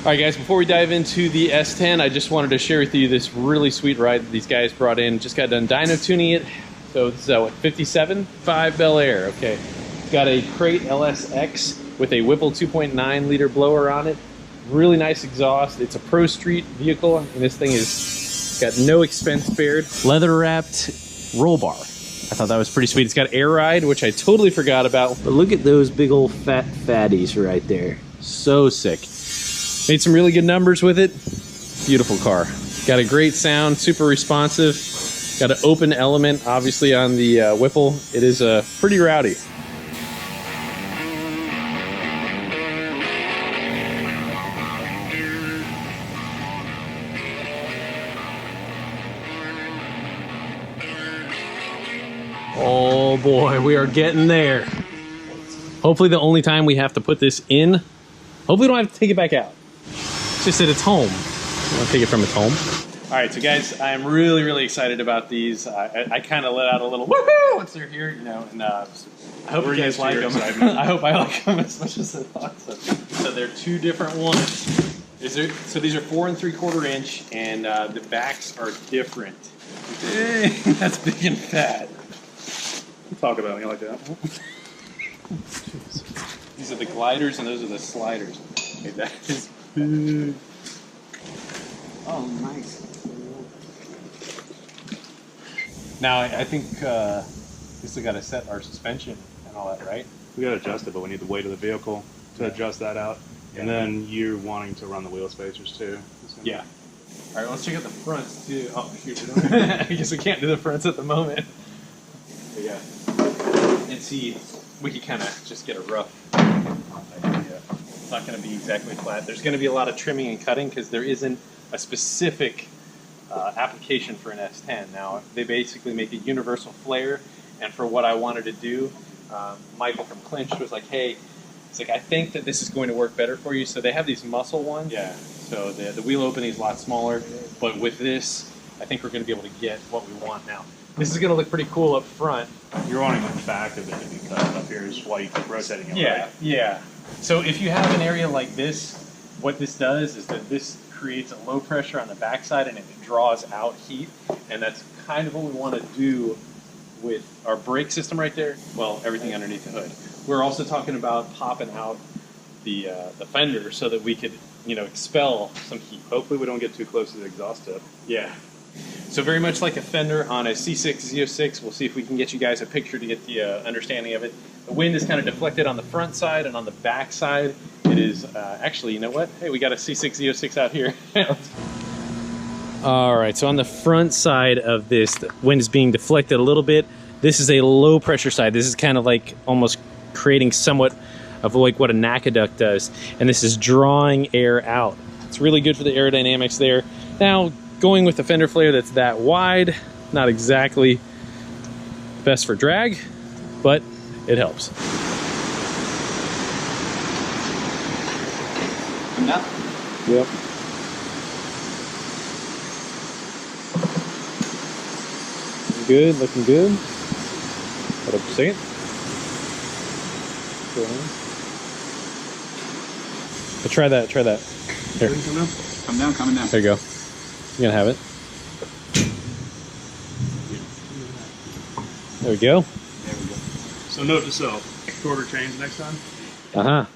All right, guys, before we dive into the S-10, I just wanted to share with you this really sweet ride that these guys brought in. Just got done dyno tuning it. So this is what, 57? 5 bel-air, okay. Got a Crate LSX with a Whipple 2.9 liter blower on it. Really nice exhaust. It's a Pro Street vehicle, and this thing is got no expense spared. Leather wrapped roll bar. I thought that was pretty sweet. It's got air ride, which I totally forgot about. But look at those big old fat fatties right there. So sick. Made some really good numbers with it. Beautiful car. Got a great sound, super responsive. Got an open element, obviously, on the Whipple. It is pretty rowdy. Oh boy, we are getting there. Hopefully the only time we have to put this in, hopefully we don't have to take it back out. It's just at its home. I'll take it from its home. All right, so guys, I'm really, really excited about these. I kind of let out a little woohoo once they're here, you know, and I hope you guys like them. I hope I like them as much as I thought. So they're two different ones. So these are 4 3/4 inch, and the backs are different. Dang, that's big and fat. Talk about it like that. These are the gliders, and those are the sliders. Okay, that is big. Oh, nice. Now, I think we still got to set our suspension and all that, right? We got to adjust it, but we need the weight of the vehicle to adjust that out. And then you're wanting to run the wheel spacers too. Yeah. All right, let's check out the fronts too. Oh, shoot. I guess we can't do the fronts at the moment. But yeah. And see, we could kind of just get a rough idea. It's not going to be exactly flat. There's going to be a lot of trimming and cutting because there isn't a specific application for an S-10. Now, they basically make a universal flare, and for what I wanted to do, Michael from Clinch was like, hey, it's like, I think that this is going to work better for you. So they have these muscle ones. Yeah. So the wheel opening is a lot smaller, but with this, I think we're going to be able to get what we want now. This is going to look pretty cool up front. You're wanting the back of it to be cut. Up here is why you keep rotating it. Yeah, right? yeah. So if you have an area like this, what this does is that this creates a low pressure on the backside and it draws out heat, and that's kind of what we want to do with our brake system right there. Well, everything underneath the hood. We're also talking about popping out the fender so that we could, you know, expel some heat. Hopefully we don't get too close to the exhaust tip. Yeah. So very much like a fender on a C6 Z06. We'll see if we can get you guys a picture to get the understanding of it. The wind is kind of deflected on the front side, and on the back side, it is actually, you know what? Hey, we got a C6 Z06 out here. All right, so on the front side of this, the wind is being deflected a little bit. This is a low pressure side. This is kind of like almost creating somewhat of like what a NACA duct does. And this is drawing air out. It's really good for the aerodynamics there. Now, going with the fender flare that's that wide, not exactly best for drag, but it helps. Enough? Yep. Good, looking good. Hold up a second. Try that, try that. Here. Come down, coming down. There you go. You're gonna have it. There we go. There we go. So note to self, shorter chains next time. Uh-huh.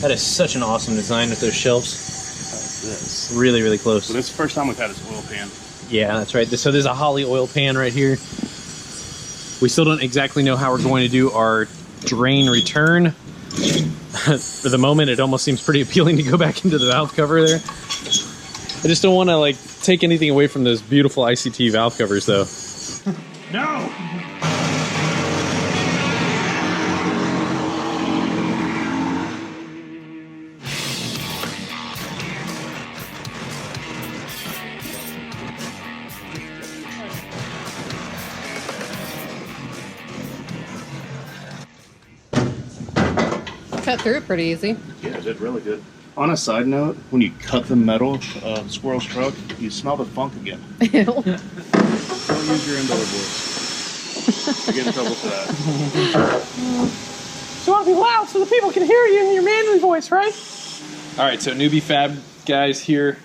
That is such an awesome design with those shelves. How's this? Really, really close. So this is the first time we've had this oil pan. Yeah, that's right. So there's a Holley oil pan right here. We still don't exactly know how we're going to do our drain return. For the moment, it almost seems pretty appealing to go back into the valve cover there. I just don't want to like take anything away from those beautiful ICT valve covers though. No! Cut through it pretty easy. Yeah, it did really good. On a side note, when you cut the metal of Squirrel's truck, you smell the funk again. Ew. Don't use your indoor voice. You get in trouble for that. So you want to be loud so the people can hear you in your manly voice, right? All right, so newbie fab guys here.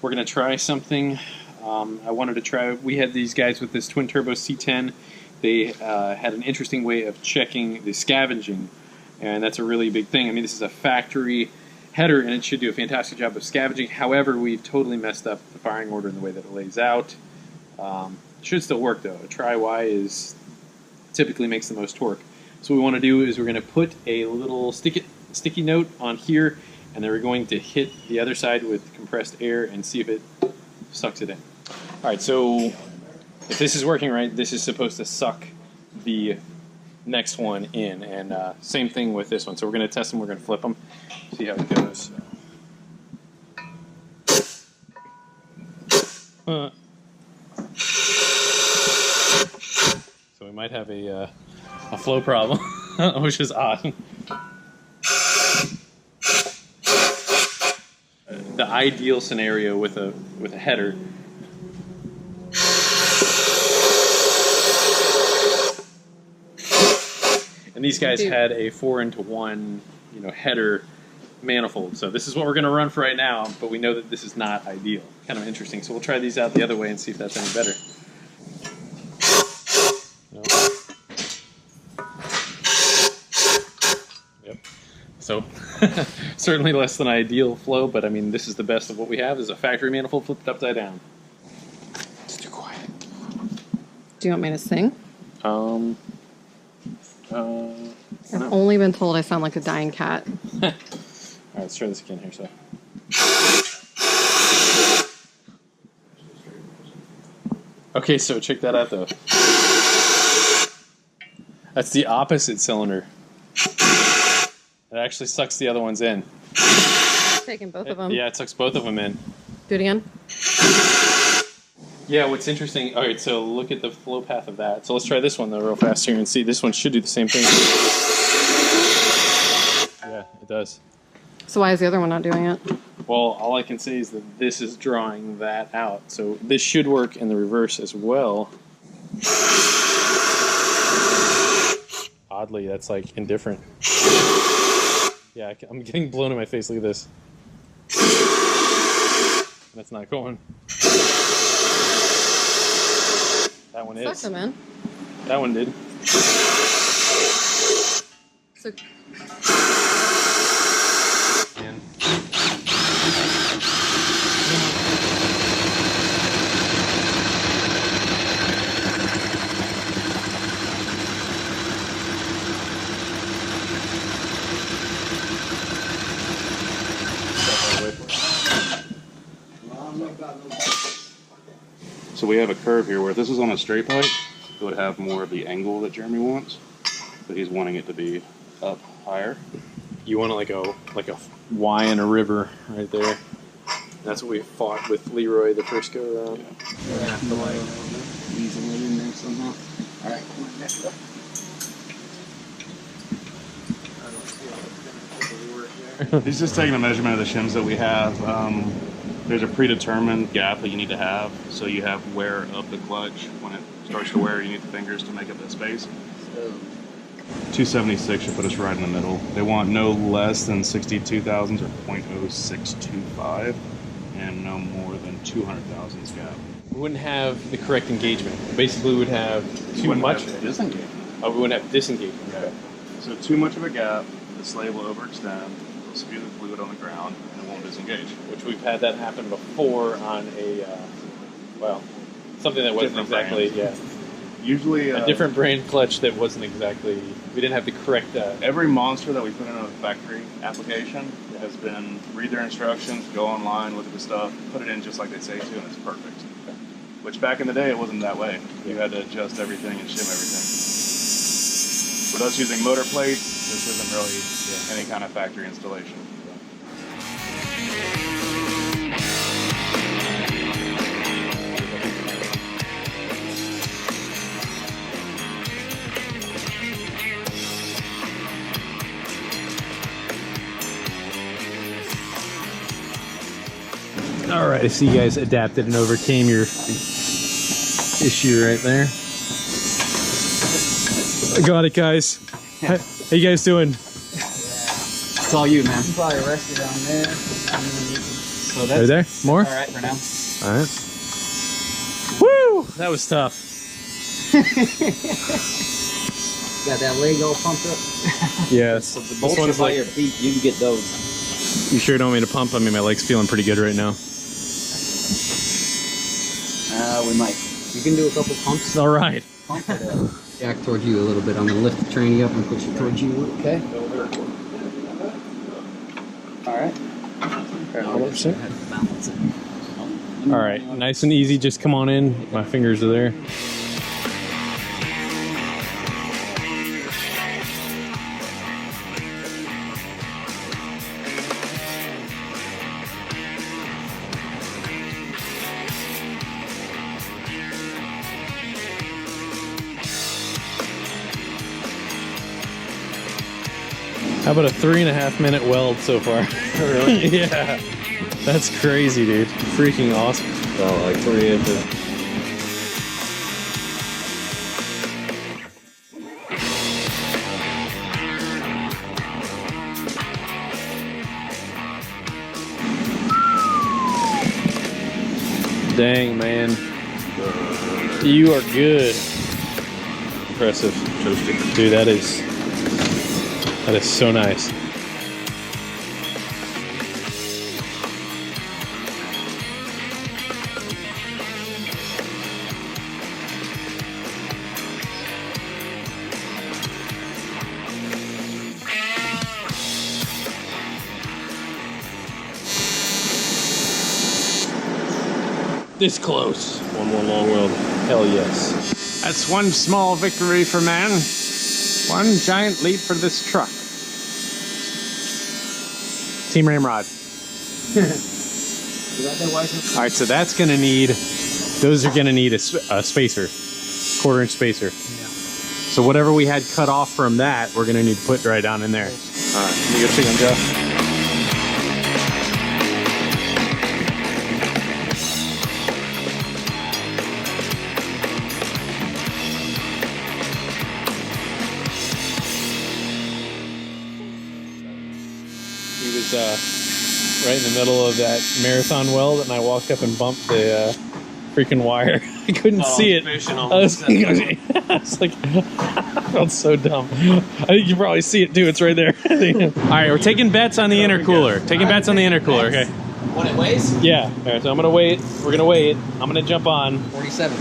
We're gonna try something. I wanted to try. We had these guys with this twin turbo C10. They had an interesting way of checking the scavenging, and that's a really big thing. I mean, this is a factory header, and it should do a fantastic job of scavenging. However, we've totally messed up the firing order in the way that it lays out. Should still work though. A tri-Y is typically makes the most torque. So what we want to do is we're going to put a little sticky note on here, and then we're going to hit the other side with compressed air and see if it sucks it in. All right, so if this is working right, this is supposed to suck the next one in, and same thing with this one. So we're going to test them, we're going to flip them, see how it goes. So we might have a flow problem, which is odd. The ideal scenario with a header. And these guys had a 4-into-1, header manifold. So this is what we're going to run for right now, but we know that this is not ideal. Kind of interesting. So we'll try these out the other way and see if that's any better. No. Yep. So certainly less than ideal flow, but I mean, this is the best of what we have. This is a factory manifold flipped upside down. It's too quiet. Do you want me to sing? I've No. only been told I sound like a dying cat. All right, let's try this again here. So. Okay, so check that out though. That's the opposite cylinder. It actually sucks the other ones in. Taking both of them. Yeah, it sucks both of them in. Do it again. Yeah, what's interesting, all right, so look at the flow path of that. So let's try this one though real fast here and see. This one should do the same thing. Yeah, it does. So why is the other one not doing it? Well, all I can say is that this is drawing that out. So this should work in the reverse as well. Oddly, that's like indifferent. Yeah, I'm getting blown in my face. Look at this. That's not going. That one is. Suck them in. That one did. So And So we have a curve here where if this was on a straight pipe, it would have more of the angle that Jeremy wants, but he's wanting it to be up higher. you want like a Y in a river right there. That's what we fought with Leroy the first go around. We're gonna have to like weasel it in there somehow. All right, come on, next up. He's just taking a measurement of the shims that we have. There's a predetermined gap that you need to have, so you have wear of the clutch. When it starts to wear, you need the fingers to make up that space. So 276 should put us right in the middle. They want no less than 62 thousandths or 0.0625 and no more than 200 thousandths gap. We wouldn't have the correct engagement. Basically, we would have too much. Disengagement. Oh, we wouldn't have disengagement. Okay. So too much of a gap, the slave will overextend, it'll spew the fluid on the ground, and it won't disengage. Which we've had that happen before on a, something that wasn't Different exactly, brand. yeah. Usually, A different brand clutch that wasn't exactly, we didn't have the correct, every monster that we put in a factory application has been read their instructions, go online, look at the stuff, put it in just like they say to, and it's perfect. Which back in the day, it wasn't that way. You had to adjust everything and shim everything. With us using motor plate, this isn't really any kind of factory installation. All right, I see you guys adapted and overcame your issue right there. I got it, guys. How you guys doing? It's all you, man. Probably rest it on there. So that's Right there? More? all right for now. All right. Woo! That was tough. Got that leg all pumped up. Yes. So the bolts are by your feet. You can get those. You sure don't want me to pump? I mean, my leg's feeling pretty good right now. We might. You can do a couple pumps. All right. Pump it up. Back towards you a little bit. I'm gonna lift the tranny up and push it towards you. Okay. All right. Balance it. All right. Nice and easy. Just come on in. My fingers are there. How about a 3.5 minute weld so far? Really? Yeah. That's crazy, dude. Freaking awesome. About like 3 inches. Dang, man. You are good. Impressive. Dude, that is so nice. This close. One more long weld. Hell yes. That's one small victory for man, one giant leap for this truck. Team Ramrod. All right, so that's gonna need, those are gonna need a spacer, 1/4 inch spacer. Yeah. So whatever we had cut off from that, we're gonna need to put right down in there. All right, you get a feeling, Joe? He was right in the middle of that marathon weld, and I walked up and bumped the freaking wire. I couldn't see it. I was like, I felt so dumb. I think you probably see it too. It's right there. All right, we're taking bets on the intercooler. Taking bets on the intercooler. Okay. What it weighs? Yeah. All right. So I'm gonna wait. We're gonna wait. I'm gonna jump on. 47.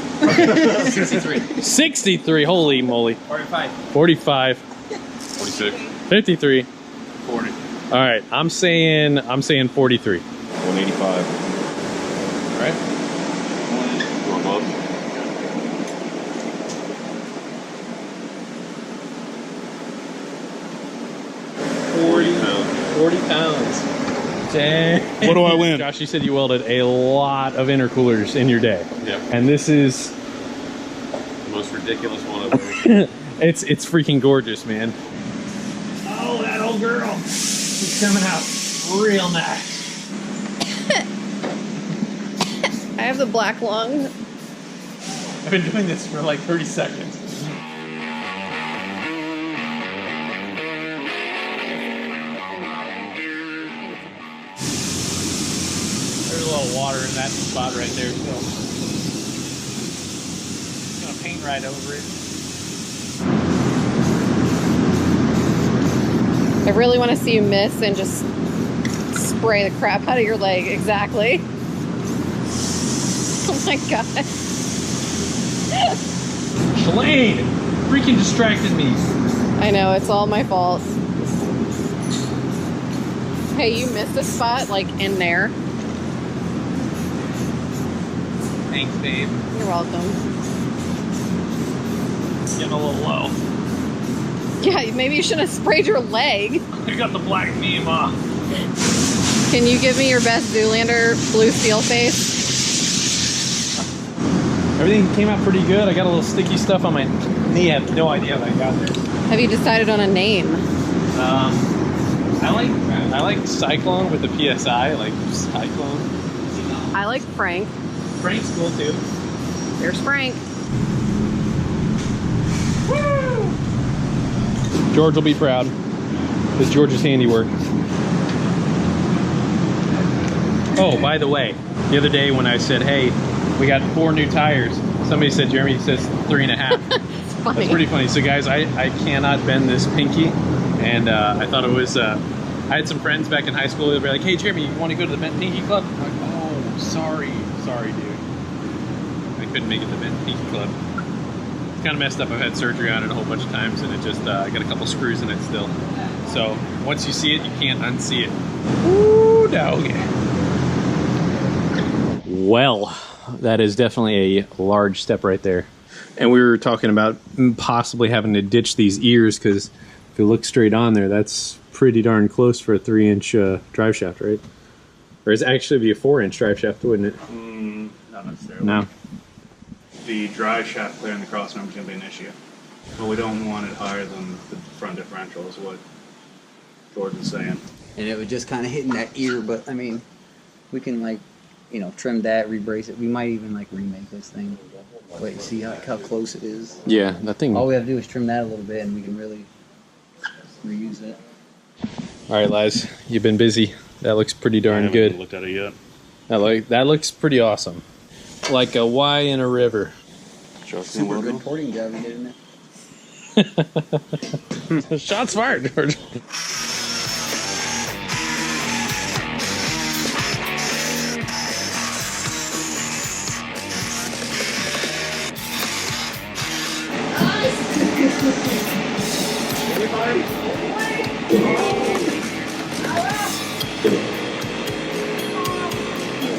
63. 63. Holy moly. 45. 45. 46. 53. 40. All right. I'm saying 43. 185. All right. Going above. 40 pounds. Dang. What do I win? Josh, you said you welded a lot of intercoolers in your day. Yep. And this is, The most ridiculous one I've ever. it's freaking gorgeous, man. Oh, that old girl. She's coming out real nice. I have the black lung. I've been doing this for like 30 seconds. There's a little water in that spot right there, so I'm gonna paint right over it. I really want to see you miss and just spray the crap out of your leg. Exactly. Oh my god. Shalane freaking distracted me. I know, it's all my fault. Hey, you missed a spot, like, in there. Thanks, babe. You're welcome. Getting a little low. Yeah, maybe you should have sprayed your leg. I got the black beam off. Can you give me your best Zoolander blue steel face? Everything came out pretty good. I got a little sticky stuff on my knee. I have no idea how I got there. Have you decided on a name? I like Cyclone with the PSI, like Cyclone. I like Frank. Frank's cool too. There's Frank. George will be proud. It's George's handiwork. Oh, by the way, the other day when I said, hey, we got 4 new tires, somebody said, Jeremy says 3.5. It's funny. That's pretty funny. So guys, I cannot bend this pinky, and I thought it was, I had some friends back in high school, they'd be like, hey Jeremy, you want to go to the bent pinky club? I'm like, oh, sorry dude. I couldn't make it to the bent pinky club. It's kind of messed up. I've had surgery on it a whole bunch of times, and it just, I got a couple screws in it still. So once you see it, you can't unsee it. Ooh, dog. Well, that is definitely a large step right there. And we were talking about possibly having to ditch these ears, because if you look straight on there, that's pretty darn close for a 3-inch drive shaft, right? Or it's actually be a 4-inch drive shaft, wouldn't it? Not necessarily. No. The drive shaft clearing the cross member is going to be an issue. But we don't want it higher than the front differential is what George is saying. And it was just kind of hitting that ear, but I mean, we can like, you know, trim that, rebrace it. We might even like remake this thing. Wait and see how close it is. Yeah, that thing. All we have to do is trim that a little bit and we can really reuse it. All right, Liz, you've been busy. That looks pretty darn I haven't good. even looked at it yet. That looks pretty awesome. Like a Y in a river. Super good porting job you did in it. Shots fired, George.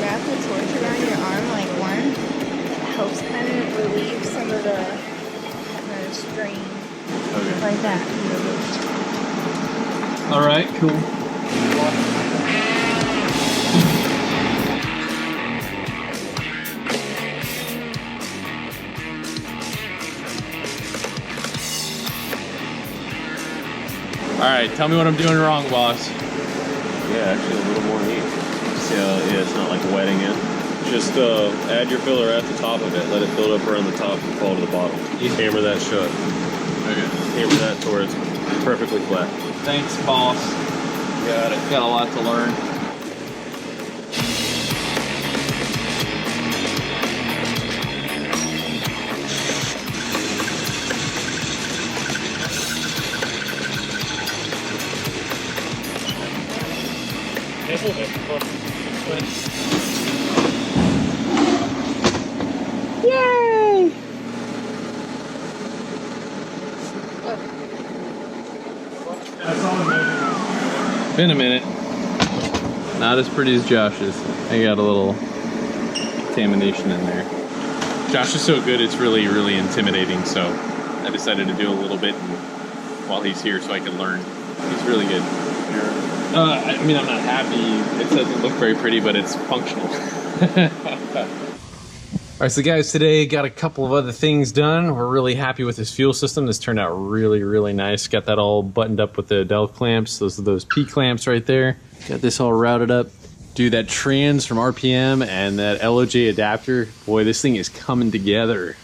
Wrap the torch around your arm like one. It helps kind of relieve some of the strain. Okay. Like that. All right, cool. All right, tell me what I'm doing wrong, boss. Yeah, actually a little more neat. See how, yeah, it's not like wetting it. Just add your filler at the top of it, let it build up around the top and fall to the bottom. Hammer that shut. Okay. Hammer that to where it's perfectly flat. Thanks, boss. Got it. Got a lot to learn. Yay! Been a minute. Not as pretty as Josh's. I got a little contamination in there. Josh is so good, it's really, really intimidating, so I decided to do a little bit while he's here so I can learn. He's really good. I mean, I'm not happy. It doesn't look very pretty, but it's functional. All right, so guys, today got a couple of other things done. We're really happy with this fuel system. This turned out really, really nice. Got that all buttoned up with the Del clamps. Those are those P clamps right there. Got this all routed up. Do that trans from RPM and that LOJ adapter. Boy, this thing is coming together.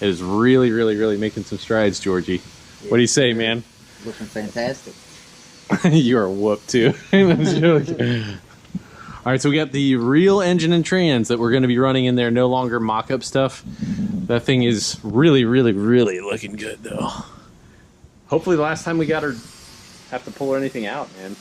It is really, really, really making some strides, Georgie. What do you say, man? Looking fantastic. You are whooped too. All right, so we got the real engine and trans that we're going to be running in there, no longer mock-up stuff. That thing is really, really, really looking good, though. Hopefully the last time we got her, have to pull anything out, man.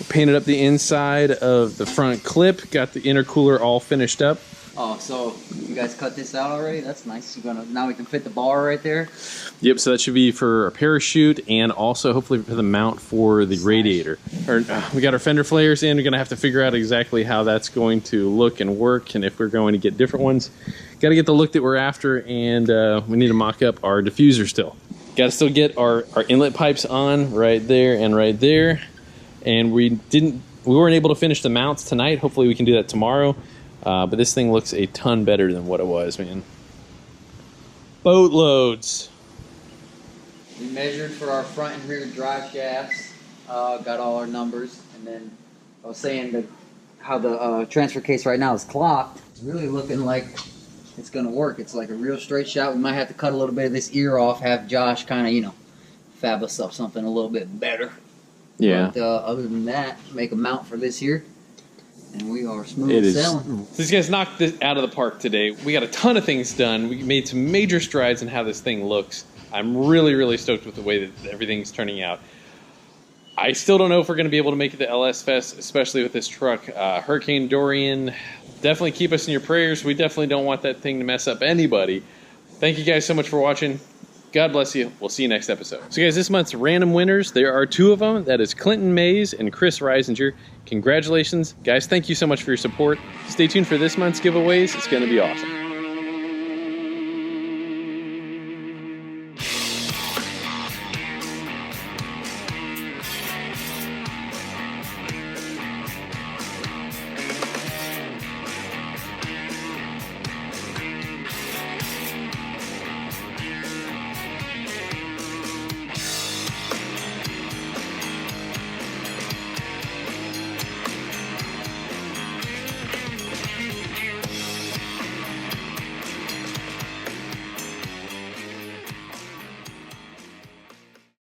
Painted up the inside of the front clip, got the intercooler all finished up. Oh, so you guys cut this out already? That's nice. Now we can fit the bar right there. Yep, so that should be for a parachute and also hopefully for the mount for the radiator. We got our fender flares in. We're going to have to figure out exactly how that's going to look and work and if we're going to get different ones. Got to get the look that we're after, and we need to mock up our diffuser still. Got to still get our inlet pipes on right there and right there. And we weren't able to finish the mounts tonight. Hopefully we can do that tomorrow. But this thing looks a ton better than what it was, man. Boatloads. We measured for our front and rear drive shafts, got all our numbers, and then I was saying that how the transfer case right now is clocked. It's really looking like it's gonna work. It's like a real straight shot. We might have to cut a little bit of this ear off, have Josh kind of, fab us up something a little bit better. Yeah. But other than that, make a mount for this here, and we are smooth It is. sailing. So these guys knocked this out of the park today. We got a ton of things done. We made some major strides in how this thing looks. I'm really, really stoked with the way that everything's turning out. I still don't know if we're going to be able to make it to LS Fest, especially with this truck. Hurricane Dorian, definitely keep us in your prayers. We definitely don't want that thing to mess up anybody. Thank you guys so much for watching. God bless you. We'll see you next episode. So guys, this month's random winners, there are 2 of them. That is Clinton Mays and Chris Reisinger. Congratulations. Guys, thank you so much for your support. Stay tuned for this month's giveaways. It's going to be awesome.